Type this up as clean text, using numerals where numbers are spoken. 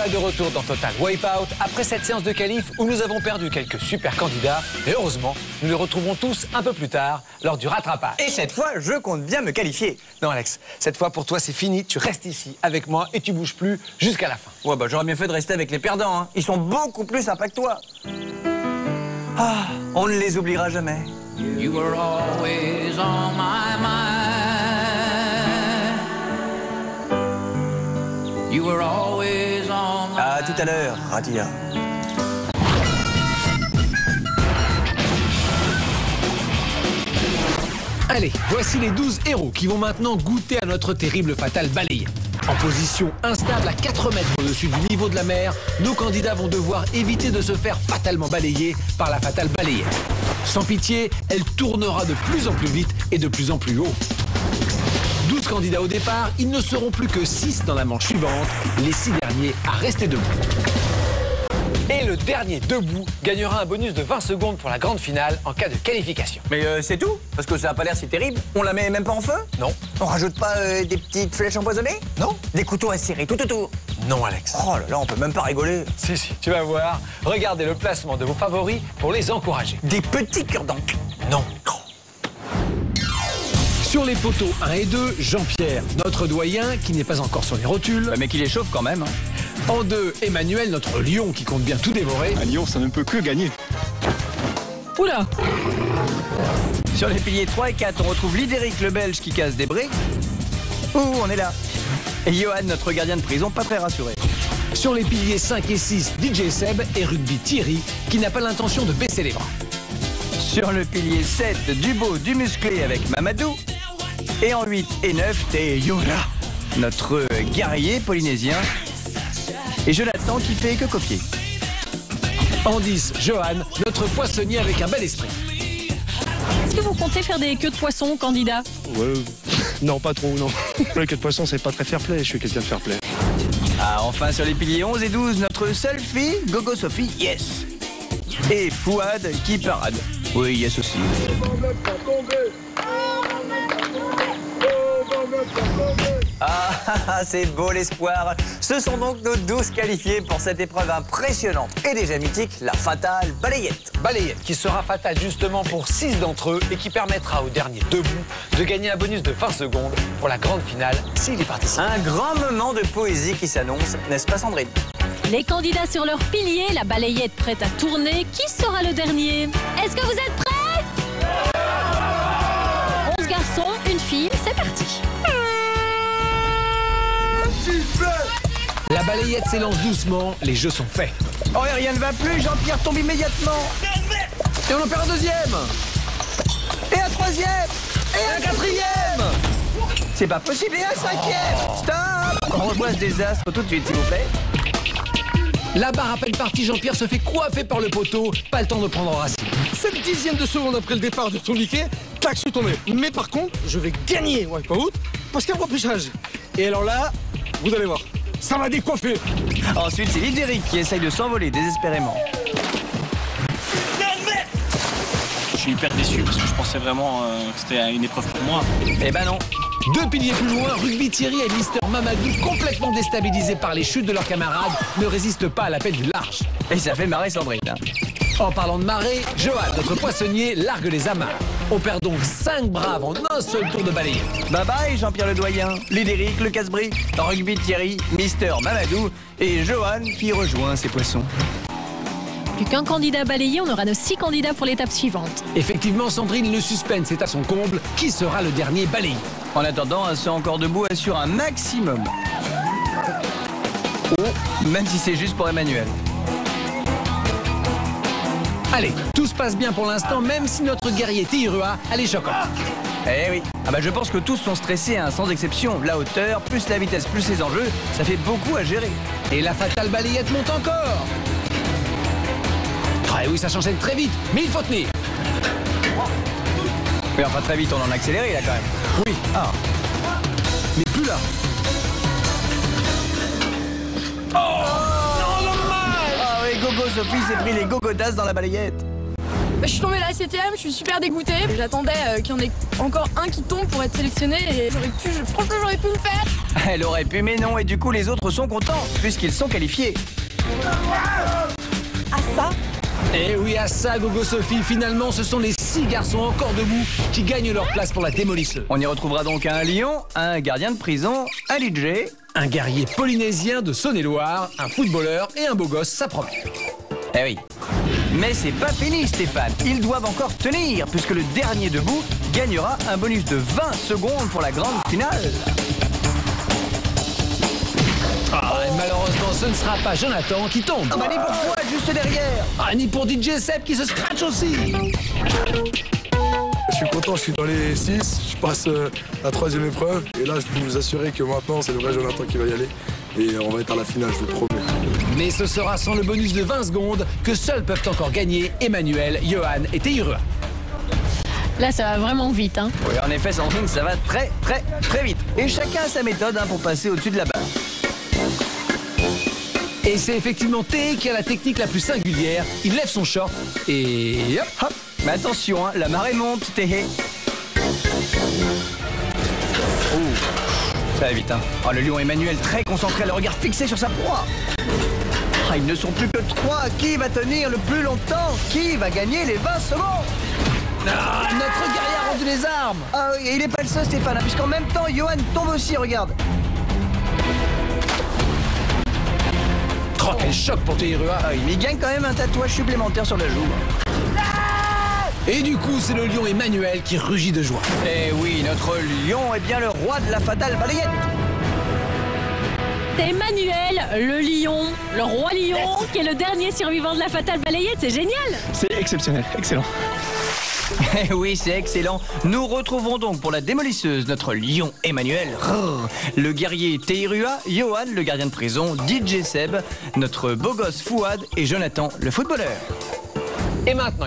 voilà de retour dans Total Wipeout après cette séance de qualif où nous avons perdu quelques super candidats. Et heureusement, nous les retrouverons tous un peu plus tard lors du rattrapage. Et cette fois, je compte bien me qualifier. Non Alex, cette fois pour toi c'est fini, tu restes ici avec moi et tu bouges plus jusqu'à la fin. Ouais, bah j'aurais mieux fait de rester avec les perdants, hein. Ils sont beaucoup plus sympas que toi. Ah, on ne les oubliera jamais. You were always on my mind. You were always on my À tout à l'heure, Radia. Allez, voici les 12 héros qui vont maintenant goûter à notre terrible fatale balayette. En position instable à 4 mètres au-dessus du niveau de la mer, nos candidats vont devoir éviter de se faire fatalement balayer par la fatale balayette. Sans pitié, elle tournera de plus en plus vite et de plus en plus haut. 12 candidats au départ, ils ne seront plus que 6 dans la manche suivante, les 6 derniers à rester debout. Et le dernier debout gagnera un bonus de 20 secondes pour la grande finale en cas de qualification. Mais c'est tout? Parce que ça a pas l'air si terrible. On la met même pas en feu? Non. On rajoute pas des petites flèches empoisonnées? Non. Des couteaux acérés tout autour? Non Alex. Oh là là, on peut même pas rigoler. Si, tu vas voir. Regardez le placement de vos favoris pour les encourager. Des petits cure-dents? Non. Sur les poteaux 1 et 2, Jean-Pierre, notre doyen, qui n'est pas encore sur les rotules. Mais qui les chauffe quand même. En 2, Emmanuel, notre lion, qui compte bien tout dévorer. Un lion, ça ne peut que gagner. Oula! Sur les piliers 3 et 4, on retrouve Lidéric le Belge qui casse des briques. Ouh, on est là. Et Johan, notre gardien de prison, pas très rassuré. Sur les piliers 5 et 6, DJ Seb et Rugby Thierry, qui n'a pas l'intention de baisser les bras. Sur le pilier 7, du beau, du musclé avec Mamadou. Et en 8 et 9, t'es Yola, notre guerrier polynésien. Et Jonathan qui fait que copier. En 10, Johan, notre poissonnier avec un bel esprit. Est-ce que vous comptez faire des queues de poisson, candidat? Ouais, non, pas trop, non. Le queue de poisson, c'est pas très fair-play, je suis quelqu'un de fair-play. Ah, enfin sur les piliers 11 et 12, notre seule fille, Gogo Sophie, yes. Et Fouad qui parade. Oui, yes aussi. Ah, c'est beau l'espoir. Ce sont donc nos 12 qualifiés pour cette épreuve impressionnante et déjà mythique, la fatale balayette. Balayette qui sera fatale justement pour 6 d'entre eux et qui permettra au dernier debout de gagner un bonus de 20 secondes pour la grande finale s'il y participe. Un grand moment de poésie qui s'annonce, n'est-ce pas Sandrine? Les candidats sur leur pilier, la balayette prête à tourner. Qui sera le dernier? Est-ce que vous êtes prêts? 11 garçons, une fille, c'est parti. La balayette s'élance doucement, les jeux sont faits. Oh, et rien ne va plus, Jean-Pierre tombe immédiatement. Et on en perd un deuxième! Et un troisième. Et un quatrième! C'est pas possible, et un cinquième. Stop. On revoit ce désastre tout de suite, s'il vous plaît. La barre à peine partie, Jean-Pierre se fait coiffer par le poteau. Pas le temps de prendre racine. 7 dixièmes de seconde après le départ de tourniquet, tac, je suis tombé. Mais par contre, je vais gagner Wipeout parce qu'il y a un repêchage. Et alors là, vous allez voir, ça va décoiffer. Ensuite, c'est Lidéric qui essaye de s'envoler désespérément. Je suis hyper déçu parce que je pensais vraiment que c'était une épreuve pour moi. Eh ben non. 2 piliers plus loin, Rugby Thierry et Mister Mamadou, complètement déstabilisés par les chutes de leurs camarades, ne résistent pas à l'appel du large. Et ça fait marrer Sandrine. Hein. En parlant de marée, Johan, notre poissonnier, largue les amarres. On perd donc 5 braves en un seul tour de balayette. Bye bye Jean-Pierre le doyen, Lidéric le casse-brique, Rugby Thierry, Mister Mamadou et Johan qui rejoint ses poissons. Plus qu'un candidat balayé, on aura nos 6 candidats pour l'étape suivante. Effectivement, Sandrine, le suspense est à son comble. Qui sera le dernier balayé? En attendant, un saut encore debout assure un maximum. Oh, même si c'est juste pour Emmanuel. Allez, tout se passe bien pour l'instant, même si notre guerrier Tihirua a les chocottes. Eh oui. Ah bah je pense que tous sont stressés, hein, sans exception. La hauteur, plus la vitesse, plus les enjeux, ça fait beaucoup à gérer. Et la fatale balayette monte encore. Ah oui, ça s'enchaîne très vite, mais il faut tenir. Mais enfin très vite, on en a accéléré là quand même. Oui. Ah. Mais plus là. Ah oui, Gogo Sophie s'est pris les gogodas dans la balayette. Je suis tombée la 7ème, je suis super dégoûtée. J'attendais qu'il y en ait encore un qui tombe pour être sélectionné et franchement j'aurais pu le faire. Elle aurait pu, mais non, et du coup les autres sont contents, puisqu'ils sont qualifiés. Ah ça? Et oui, à ça, Gogo Sophie, finalement, ce sont les 6 garçons encore debout qui gagnent leur place pour la démolisseuse. On y retrouvera donc un lion, un gardien de prison, un DJ, un guerrier polynésien de Saône-et-Loire, un footballeur et un beau gosse, ça promet. Eh oui. Mais c'est pas fini, Stéphane. Ils doivent encore tenir, puisque le dernier debout gagnera un bonus de 20 secondes pour la grande finale. Et malheureusement, ce ne sera pas Jonathan qui tombe. Ah bah ni pour toi, juste derrière. Ni pour DJ Seb qui se scratch aussi. Je suis content, je suis dans les 6, je passe la 3e épreuve. Et là, je peux vous assurer que maintenant, c'est le vrai Jonathan qui va y aller. Et on va être à la finale, je vous promets. Mais ce sera sans le bonus de 20 secondes que seuls peuvent encore gagner Emmanuel, Johan et Teirua. Là, ça va vraiment vite, hein. Oui, en effet, Sandrine, ça va très vite. Et chacun a sa méthode pour passer au-dessus de la barre. Et c'est effectivement Té qui a la technique la plus singulière. Il lève son short et hop. Mais attention, la marée monte, Té. Oh, ça va vite, hein. Oh, le lion Emmanuel très concentré, le regard fixé sur sa proie. Ah, ils ne sont plus que 3. Qui va tenir le plus longtemps? Qui va gagner les 20 secondes? Notre guerrier a rendu les armes. Ah oui, et il est pas le seul, Stéphane, puisqu'en même temps, Johan tombe aussi, regarde. Oh, quel choc pour Teirua. Ah oui, mais il gagne quand même un tatouage supplémentaire sur la joue. Et du coup, c'est le lion Emmanuel qui rugit de joie. Eh oui, notre lion est bien le roi de la fatale balayette. C'est Emmanuel, le lion, le roi lion, qui est le dernier survivant de la fatale balayette. C'est génial. C'est exceptionnel, excellent. Eh oui, c'est excellent. Nous retrouvons donc pour la démolisseuse notre lion Emmanuel, le guerrier Teirua, Johan, le gardien de prison, DJ Seb, notre beau gosse Fouad et Jonathan, le footballeur. Et maintenant,